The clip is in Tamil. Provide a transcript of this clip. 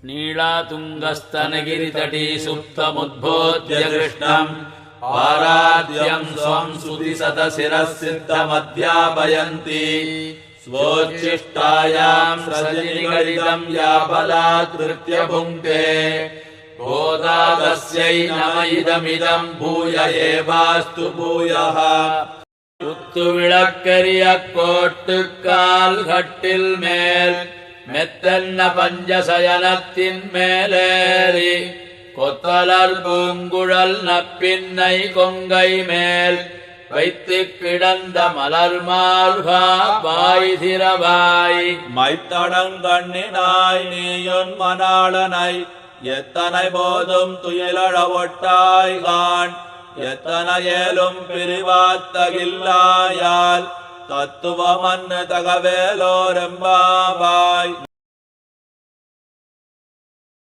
नीलातुङ्गस्तनगिरितटी सुप्तमुद्बोध्य कृष्णम् पाराद्यम् स्वम् श्रुतिशतशिरःसिद्धमध्यापयन्ति स्वोच्छिष्टायाम् सृजनिगलितम् या बलात्कृत्य भुङ्क्ते गोदा तस्यै नम इदमिदम् भूय एवास्तु भूयः குத்துவிளக்கரிய கோட்டுக்கால் கட்டில் மேல் மெத்தன்ன பஞ்சசயனத்தின் மேலேறி கொத்தலர் பூங்குழல் நப்பின்னை கொங்கை மேல் வைத்து கிடந்த மலர் மார்பா வாய் திறவாய் மைத்தடங்கண்ணினாய் நீயொன் மணாளனை எத்தனை போதும் துயிலழ ஒட்டாய்கான் எத்தனையேலும் பிரிவாத்தகில்லாயால் தத்துவமன்னு தகவேலோரெம்பாவாய்.